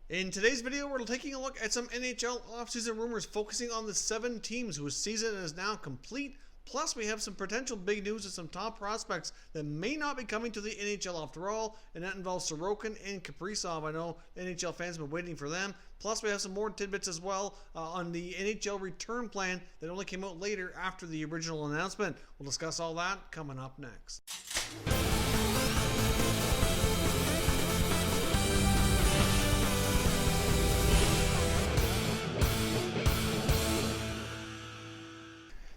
In today's video, we're taking a look at some NHL offseason rumors focusing on the 7 teams whose season is now complete. Plus, we have some potential big news of some top prospects that may not be coming to the NHL after all, and that involves Sorokin and Kaprizov. I know NHL fans have been waiting for them. Plus, we have some more tidbits as well on the NHL Return Plan that only came out later after the original announcement. We'll discuss all that coming up next.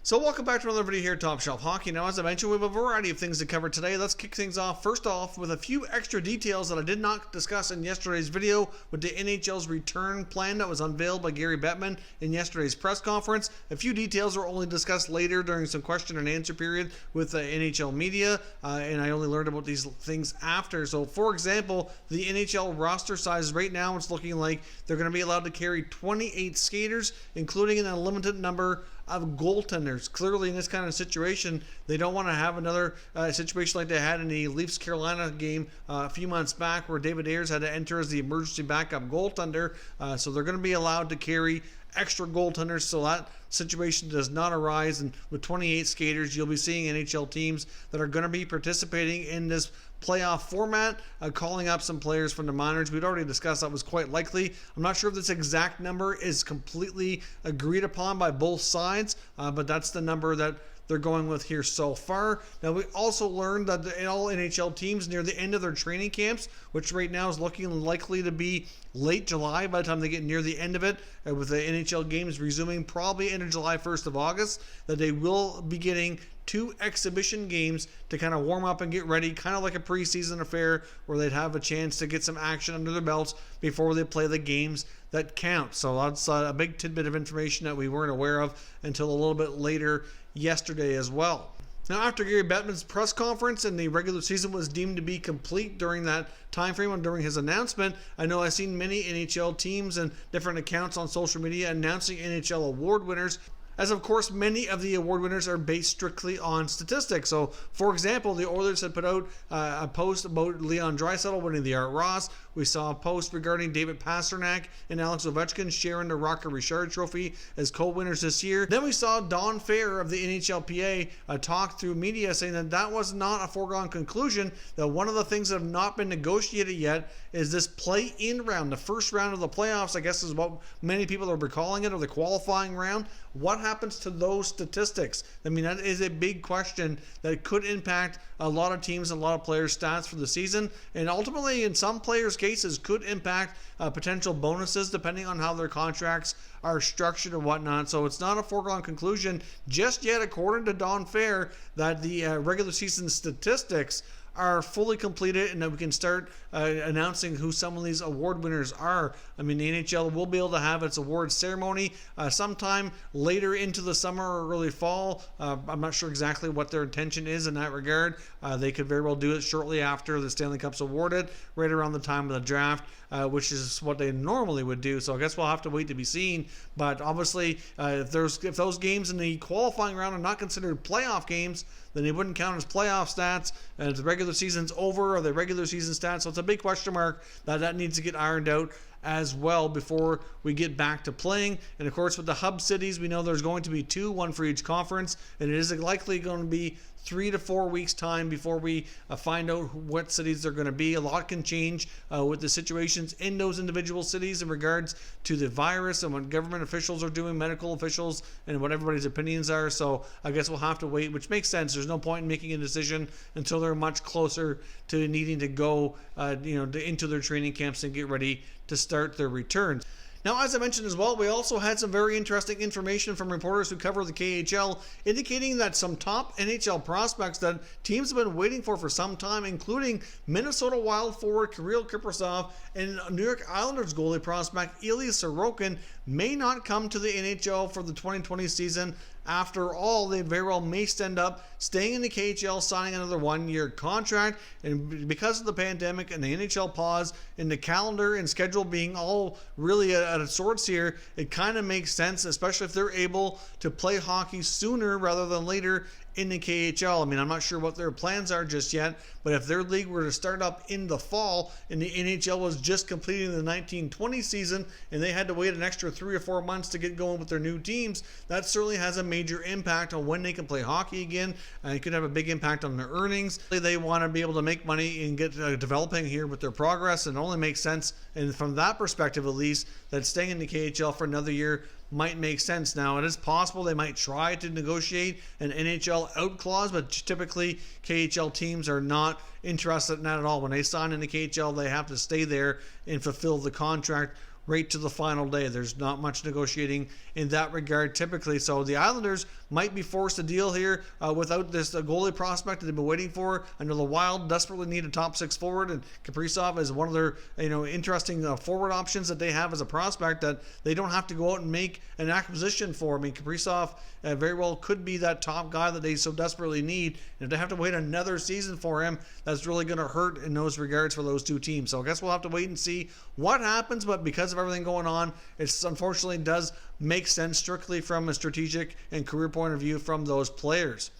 So welcome back to another video here at Top Shelf Hockey. Now, as I mentioned, we have a variety of things to cover today. Let's kick things off first off with a few extra details that I did not discuss in yesterday's video with the NHL's return plan that was unveiled by Gary Bettman in yesterday's press conference. A few details were only discussed later during some question and answer period with the NHL media, and I only learned about these things after. So, for example, the NHL roster size right now, it's looking like they're going to be allowed to carry 28 skaters, including an unlimited number of goaltenders. Clearly, in this kind of situation, they don't want to have another situation like they had in the Leafs-Carolina game a few months back where David Ayres had to enter as the emergency backup goaltender. So they're going to be allowed to carry extra goaltenders so that situation does not arise. And with 28 skaters, you'll be seeing NHL teams that are going to be participating in this playoff format, calling up some players from the minors. We'd already discussed that was quite likely. I'm not sure if this exact number is completely agreed upon by both sides, but that's the number that they're going with here so far. Now, we also learned that all NHL teams near the end of their training camps, which right now is looking likely to be late July by the time they get near the end of it, with the NHL games resuming probably end of July, 1st of August, that they will be getting 2 exhibition games to kind of warm up and get ready, kind of like a preseason affair where they'd have a chance to get some action under their belts before they play the games that count. So that's a big tidbit of information that we weren't aware of until a little bit later yesterday as well. Now, after Gary Bettman's press conference and the regular season was deemed to be complete during that time frame and during his announcement, I know I've seen many NHL teams and different accounts on social media announcing NHL award winners, as of course many of the award winners are based strictly on statistics. So, for example, the Oilers had put out a post about Leon Draisaitl winning the Art Ross. We saw a post regarding David Pastrnak and Alex Ovechkin sharing the Rocket Richard Trophy as co-winners this year. Then we saw Don Fair of the NHLPA talk through media saying that that was not a foregone conclusion, that one of the things that have not been negotiated yet is this play-in round. The first round of the playoffs, I guess, is what many people are calling it, or the qualifying round. What happens to those statistics? I mean, that is a big question that could impact a lot of teams and a lot of players' stats for the season, and ultimately, in some players' cases, could impact potential bonuses depending on how their contracts are structured and whatnot. So it's not a foregone conclusion just yet, according to Don Fair, that the regular season statistics are fully completed and that we can start announcing who some of these award winners are. I mean, the NHL will be able to have its award ceremony sometime later into the summer or early fall. I'm not sure exactly what their intention is in that regard. They could very well do it shortly after the Stanley Cup's awarded, right around the time of the draft, which is what they normally would do. So I guess we'll have to wait to be seen. But obviously, if those games in the qualifying round are not considered playoff games, then they wouldn't count as playoff stats. And if the regular season's over, or the regular season stats, so it's a big question mark that needs to get ironed out as well before we get back to playing. And of course, with the hub cities, we know there's going to be 2, one for each conference, and it is likely going to be 3 to 4 weeks time before we find out what cities they're going to be. A lot can change with the situations in those individual cities in regards to the virus and what government officials are doing, medical officials, and what everybody's opinions are. So I guess we'll have to wait, which makes sense. There's no point in making a decision until they're much closer to needing to go into their training camps and get ready to start their returns. Now, as I mentioned as well, we also had some very interesting information from reporters who cover the KHL indicating that some top NHL prospects that teams have been waiting for some time, including Minnesota Wild forward Kirill Kaprizov and New York Islanders goalie prospect Ilya Sorokin, may not come to the NHL for the 2020 season. After all, they very well may end up staying in the KHL, signing another 1-year contract. And because of the pandemic and the NHL pause and the calendar and schedule being all really at its sorts here, it kind of makes sense, especially if they're able to play hockey sooner rather than later in the KHL. I mean, I'm not sure what their plans are just yet, but if their league were to start up in the fall and the NHL was just completing the 1920 season and they had to wait an extra 3 or 4 months to get going with their new teams, that certainly has a major impact on when they can play hockey again. It could have a big impact on their earnings. They want to be able to make money and get developing here with their progress, and it only makes sense, and from that perspective at least, that staying in the KHL for another year might make sense. Now, it is possible they might try to negotiate an NHL out clause, but typically KHL teams are not interested in that at all. When they sign in the KHL, they have to stay there and fulfill the contract right to the final day. There's not much negotiating in that regard typically. So the Islanders might be forced to deal here without this goalie prospect that they've been waiting for. I know the Wild desperately need a top 6 forward, and Kaprizov is one of their interesting forward options that they have as a prospect that they don't have to go out and make an acquisition for. I mean, Kaprizov very well could be that top guy that they so desperately need, and if they have to wait another season for him, that's really going to hurt in those regards for those two teams. So I guess we'll have to wait and see what happens, but because of everything going on, it unfortunately does make sense strictly from a strategic and career point of view from those players.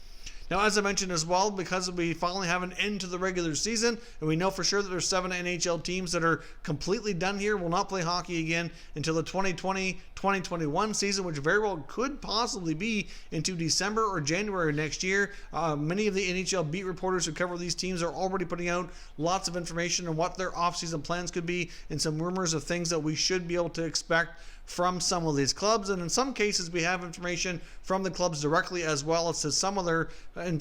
Now, as I mentioned as well, because we finally have an end to the regular season, and we know for sure that there's 7 NHL teams that are completely done here, will not play hockey again until the 2020-2021 season, which very well could possibly be into December or January next year. Many of the NHL beat reporters who cover these teams are already putting out lots of information on what their offseason plans could be and some rumors of things that we should be able to expect from some of these clubs, and in some cases we have information from the clubs directly as well as to some of their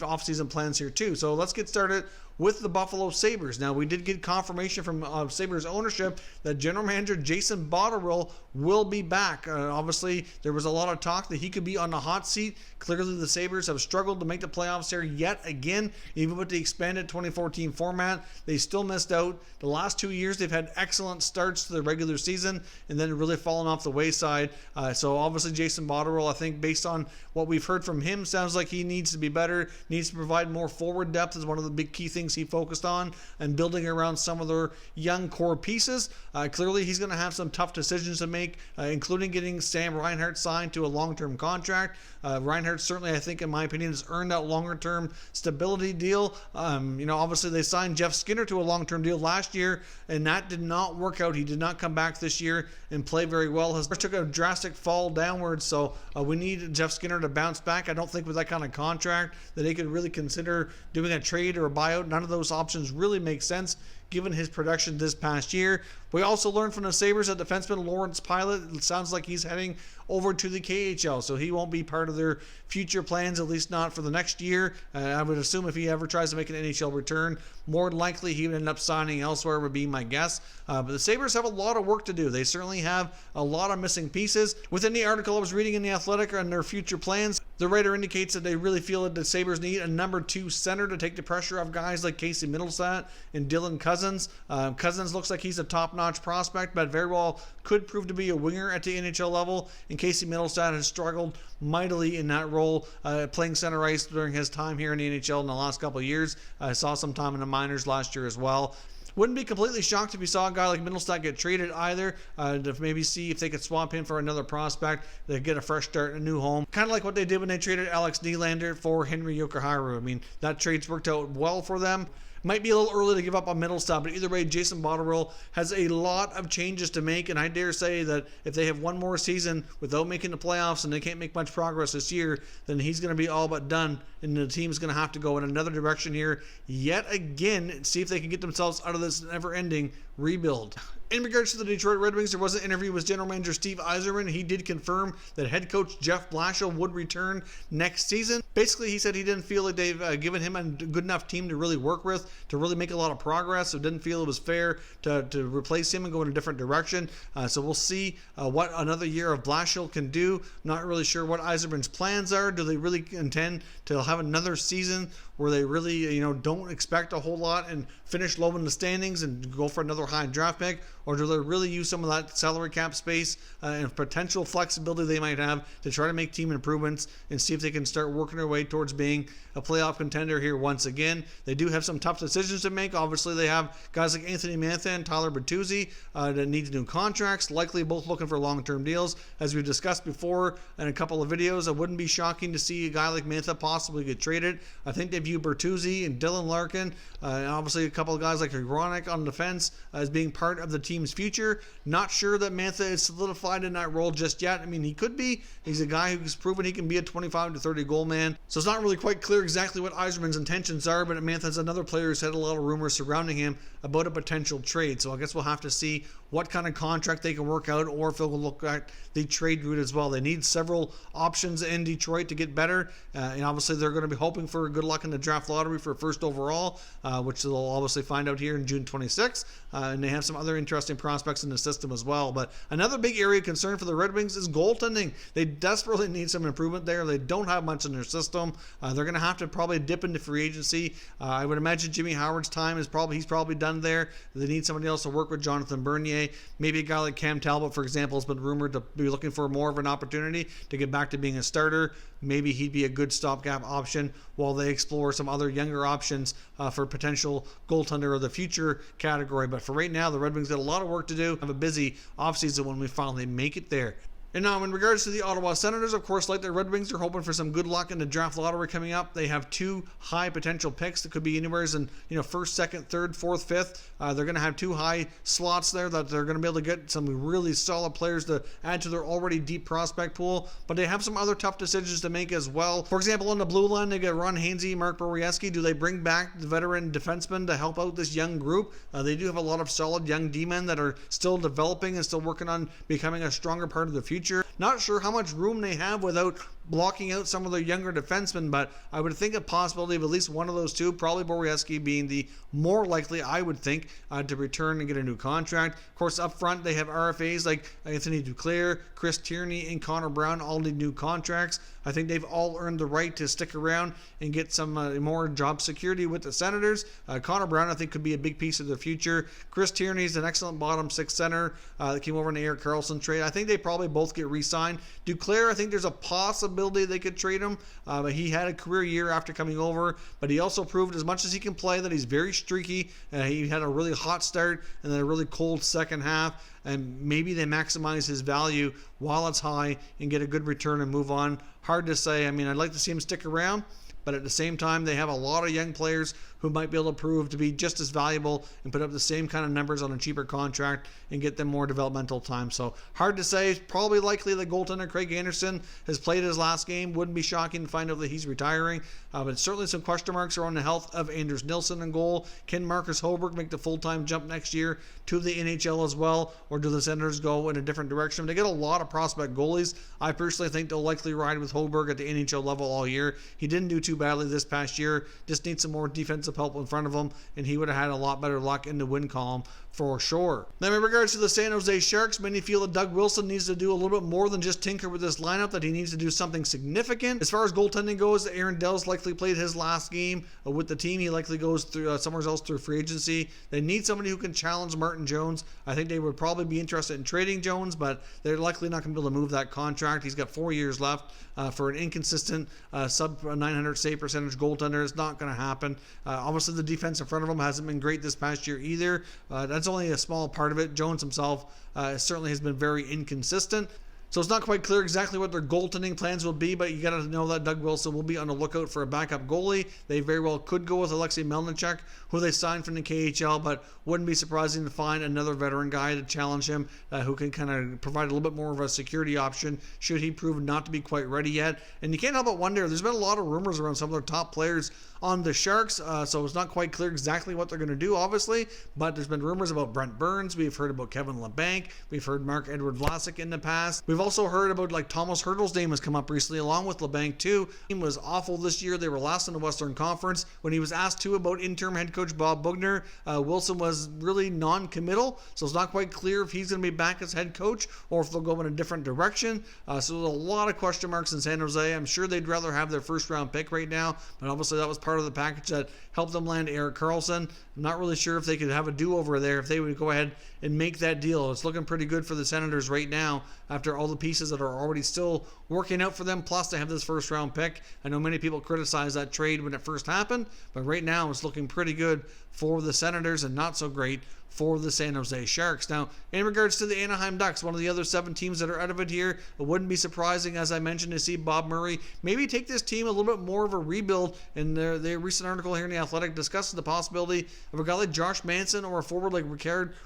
off-season plans here too. So let's get started with the Buffalo Sabres. Now, we did get confirmation from Sabres ownership that general manager Jason Botterill will be back. Obviously, there was a lot of talk that he could be on the hot seat. Clearly, the Sabres have struggled to make the playoffs here yet again. Even with the expanded 2014 format, they still missed out. The last 2 years, they've had excellent starts to the regular season and then really fallen off the wayside. So obviously, Jason Botterill, I think based on what we've heard from him, sounds like he needs to be better, needs to provide more forward depth is one of the big key things he focused on, and building around some of their young core pieces. Clearly, he's going to have some tough decisions to make, including getting Sam Reinhart signed to a long-term contract. Reinhart certainly, I think, in my opinion, has earned that longer-term stability deal. Obviously, they signed Jeff Skinner to a long-term deal last year, and that did not work out. He did not come back this year and play very well. He took a drastic fall downwards, so we need Jeff Skinner to bounce back. I don't think with that kind of contract that they could really consider doing a trade or a buyout. None of those options really make sense given his production this past year. We also learned from the Sabres that defenseman Lawrence Pilot, it sounds like he's heading over to the KHL, so he won't be part of their future plans, at least not for the next year. I would assume if he ever tries to make an NHL return, more than likely he would end up signing elsewhere, would be my guess. But the Sabres have a lot of work to do. They certainly have a lot of missing pieces. Within the article I was reading in The Athletic on their future plans, the writer indicates that they really feel that the Sabres need a number 2 center to take the pressure off guys like Casey Middlestat and Dylan Cousins. Cousins looks like he's a top-notch prospect, but very well could prove to be a winger at the NHL level, and Casey Middlestat has struggled mightily in that role, playing center ice during his time here in the NHL in the last couple of years. I saw some time in the minors last year as well. Wouldn't be completely shocked if you saw a guy like Middlestat get traded either, to maybe see if they could swap him for another prospect to get a fresh start in a new home. Kind of like what they did when they traded Alex Nylander for Henry Yokoharu. I mean, that trade's worked out well for them. Might be a little early to give up on Middlestat, but either way, Jason Botterill has a lot of changes to make, and I dare say that if they have one more season without making the playoffs and they can't make much progress this year, then he's going to be all but done, and the team's going to have to go in another direction here yet again and see if they can get themselves out of this never-ending rebuild. In regards to the Detroit Red Wings, there was an interview with general manager Steve Yzerman. He did confirm that head coach Jeff Blashill would return next season. Basically, he said he didn't feel like they've given him a good enough team to really work with, to really make a lot of progress, so didn't feel it was fair to replace him and go in a different direction. So we'll see what another year of Blashill can do. Not really sure what Yzerman's plans are. Do they really intend to have another season where they really don't expect a whole lot and finish low in the standings and go for another high draft pick? or do they really use some of that salary cap space and potential flexibility they might have to try to make team improvements and see if they can start working their way towards being a playoff contender here once again? They do have some tough decisions to make. Obviously, they have guys like Anthony Mantha and Tyler Bertuzzi that need new contracts, likely both looking for long-term deals. As we've discussed before in a couple of videos, it wouldn't be shocking to see a guy like Mantha possibly get traded. I think they view Bertuzzi and Dylan Larkin, and obviously a couple of guys like Hronek on defense as being part of the team's future. Not sure that Mantha is solidified in that role just yet. I mean, he could be. He's a guy who's proven he can be a 25 to 30 goal man. So it's not really quite clear exactly what Yzerman's intentions are, but Mantha's another player who's had a lot of rumors surrounding him about a potential trade. So I guess we'll have to see what kind of contract they can work out, or if they'll look at the trade route as well. They need several options in Detroit to get better, and obviously they're going to be hoping for good luck in the draft lottery for first overall, which they'll obviously find out here in June 26th, and they have some other interesting prospects in the system as well. But another big area of concern for the Red Wings is goaltending. They desperately need some improvement there. They don't have much in their system. They're going to have to probably dip into free agency. I would imagine Jimmy Howard's time is he's probably done there. They need somebody else to work with Jonathan Bernier. Maybe a guy like Cam Talbot, for example, has been rumored to be looking for more of an opportunity to get back to being a starter. Maybe he'd be a good stopgap option while they explore some other younger options for potential goaltender of the future category. But for right now, the Red Wings got a lot of work to do. Have a busy offseason when we finally make it there. And now, in regards to the Ottawa Senators, of course, like the Red Wings, they're hoping for some good luck in the draft lottery coming up. They have two high potential picks that could be anywhere in first, second, third, fourth, fifth. They're going to have two high slots there that they're going to be able to get some really solid players to add to their already deep prospect pool. But they have some other tough decisions to make as well. For example, on the blue line, they get Ron Hainsey, Mark Borieski. Do they bring back the veteran defenseman to help out this young group? They do have a lot of solid young D-men that are still developing and still working on becoming a stronger part of the future. Not sure how much room they have without blocking out some of the younger defensemen, but I would think a possibility of at least one of those two, probably Borieski being the more likely, I would think, to return and get a new contract. Of course, up front, they have RFAs like Anthony Duclair, Chris Tierney, and Connor Brown all need new contracts. I think they've all earned the right to stick around and get some more job security with the Senators. Connor Brown, I think, could be a big piece of the future. Chris Tierney is an excellent bottom six center that came over in the Erik Karlsson trade. I think they probably both get re-signed. Duclair, I think there's a possibility they could trade him, but he had a career year after coming over, but he also proved as much as he can play that he's very streaky. He had a really hot start and then a really cold second half, and maybe they maximize his value while it's high and get a good return and move on. Hard to say. I mean, I'd like to see him stick around, but at the same time, they have a lot of young players who might be able to prove to be just as valuable and put up the same kind of numbers on a cheaper contract and get them more developmental time. So hard to say. It's probably likely that goaltender Craig Anderson has played his last game. Wouldn't be shocking to find out that he's retiring. But certainly some question marks are on the health of Anders Nilsson in goal. Can Marcus Hoberg make the full-time jump next year to the NHL as well? Or do the Senators go in a different direction? They get a lot of prospect goalies. I personally think they'll likely ride with Hoberg at the NHL level all year. He didn't do too badly this past year. Just needs some more defensive help in front of him, and he would have had a lot better luck in the win column for sure. Now, in regards to the San Jose Sharks, many feel that Doug Wilson needs to do a little bit more than just tinker with this lineup, that he needs to do something significant. As far as goaltending goes, Aaron Dell's likely played his last game with the team. He likely goes through somewhere else through free agency. They need somebody who can challenge Martin Jones. I think they would probably be interested in trading Jones, but they're likely not going to be able to move that contract. He's got 4 years left. For an inconsistent sub 900 save percentage goaltender, it's not going to happen. Obviously, the defense in front of him hasn't been great this past year either. That's only a small part of it. Jones himself certainly has been very inconsistent. So it's not quite clear exactly what their goaltending plans will be, but you got to know that Doug Wilson will be on the lookout for a backup goalie. They very well could go with Alexei Melnichuk, who they signed from the KHL, but wouldn't be surprising to find another veteran guy to challenge him who can kind of provide a little bit more of a security option should he prove not to be quite ready yet. And you can't help but wonder, there's been a lot of rumors around some of their top players on the Sharks, so it's not quite clear exactly what they're going to do, obviously, but there's been rumors about Brent Burns. We've heard about Kevin LeBanc. We've heard Mark-Edouard Vlasic in the past. We've We've also heard about like Thomas Hertl's name has come up recently, along with LeBanc too. The team was awful this year. They were last in the Western Conference. When he was asked too about interim head coach Bob Boughner, Wilson was really non-committal, so it's not quite clear if he's going to be back as head coach or if they'll go in a different direction. So there's a lot of question marks in San Jose. I'm sure they'd rather have their first round pick right now, but obviously that was part of the package that helped them land Erik Karlsson. I'm not really sure if they could have a do-over there if they would go ahead and make that deal. It's looking pretty good for the Senators right now after all the pieces that are already still working out for them, plus they have this first round pick. I know many people criticized that trade when it first happened, but right now it's looking pretty good for the Senators and not so great for the San Jose Sharks. Now, in regards to the Anaheim Ducks, one of the other 7 teams that are out of it here, it wouldn't be surprising, as I mentioned, to see Bob Murray maybe take this team a little bit more of a rebuild. In their recent article here in The Athletic discusses the possibility of a guy like Josh Manson or a forward like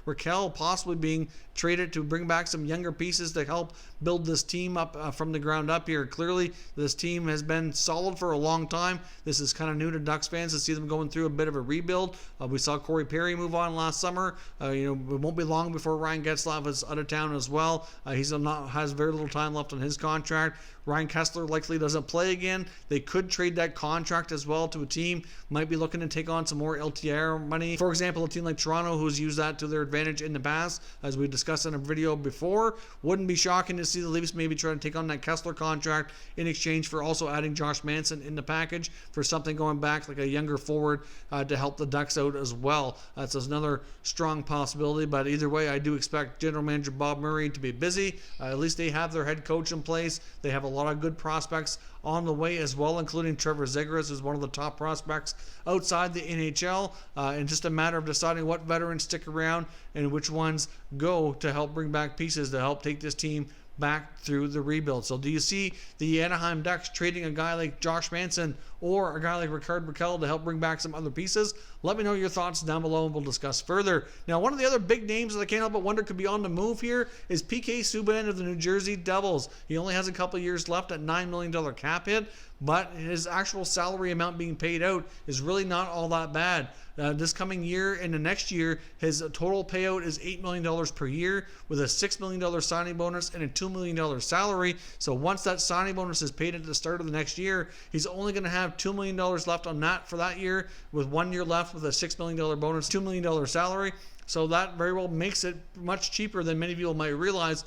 Raquel possibly being traded to bring back some younger pieces to help build this team up from the ground up here. Clearly, this team has been solid for a long time. This is kind of new to Ducks fans to see them going through a bit of a rebuild. We saw Corey Perry move on last summer. It won't be long before Ryan Getzlaf is out of town as well. Has very little time left on his contract. Ryan Kessler likely doesn't play again. They could trade that contract as well to a team might be looking to take on some more LTIR money. For example, a team like Toronto, who's used that to their advantage in the past, as we discussed in a video before. Wouldn't be shocking to see the Leafs maybe try to take on that Kessler contract in exchange for also adding Josh Manson in the package for something going back like a younger forward to help the Ducks out as well. That's another strong possibility, but either way, I do expect General Manager Bob Murray to be busy. At least they have their head coach in place. They have a lot of good prospects on the way as well, including Trevor Zegras, who's one of the top prospects outside the NHL, and just a matter of deciding what veterans stick around and which ones go to help bring back pieces to help take this team back through the rebuild. So do you see the Anaheim Ducks trading a guy like Josh Manson or a guy like Rickard Rakell to help bring back some other pieces? Let me know your thoughts down below and we'll discuss further. Now, one of the other big names that I can't help but wonder could be on the move here is PK Subban of the New Jersey Devils. He only has a couple years left at $9 million cap hit, but his actual salary amount being paid out is really not all that bad. This coming year and the next year, his total payout is $8 million per year with a $6 million signing bonus and a $2 million salary. So once that signing bonus is paid at the start of the next year, he's only going to have $2 million left on that for that year, with 1 year left with a $6 million bonus, $2 million salary. So that very well makes it much cheaper than many people might realize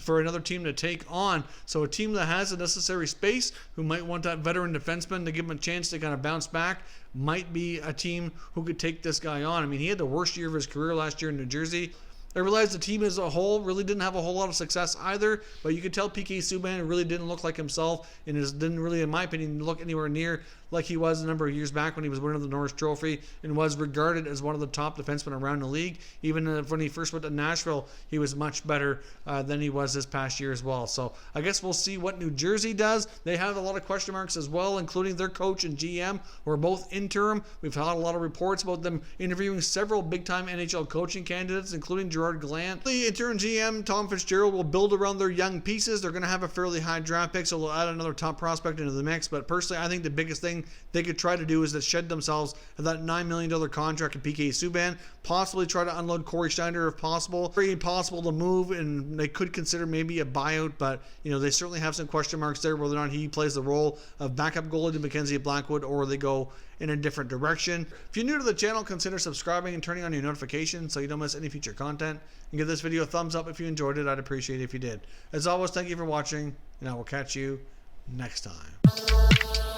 for another team to take on. So a team that has the necessary space, who might want that veteran defenseman to give him a chance to kind of bounce back, might be a team who could take this guy on. I mean, he had the worst year of his career last year in New Jersey. I realized the team as a whole really didn't have a whole lot of success either, but you could tell PK Subban really didn't look like himself and didn't really, in my opinion, look anywhere near like he was a number of years back when he was winning the Norris Trophy and was regarded as one of the top defensemen around the league. Even when he first went to Nashville, he was much better than he was this past year as well. So I guess we'll see what New Jersey does. They have a lot of question marks as well, including their coach and GM, who are both interim. We've had a lot of reports about them interviewing several big-time NHL coaching candidates, including Gerard Gallant. The interim GM, Tom Fitzgerald, will build around their young pieces. They're going to have a fairly high draft pick, so they'll add another top prospect into the mix. But personally, I think the biggest thing they could try to do is to shed themselves of that $9 million contract in PK Subban, possibly try to unload Corey Schneider if possible. Very impossible to move, and they could consider maybe a buyout, but they certainly have some question marks there whether or not he plays the role of backup goalie to Mackenzie Blackwood or they go in a different direction. If you're new to the channel, consider subscribing and turning on your notifications so you don't miss any future content. And give this video a thumbs up if you enjoyed it. I'd appreciate it if you did. As always, thank you for watching, and I will catch you next time.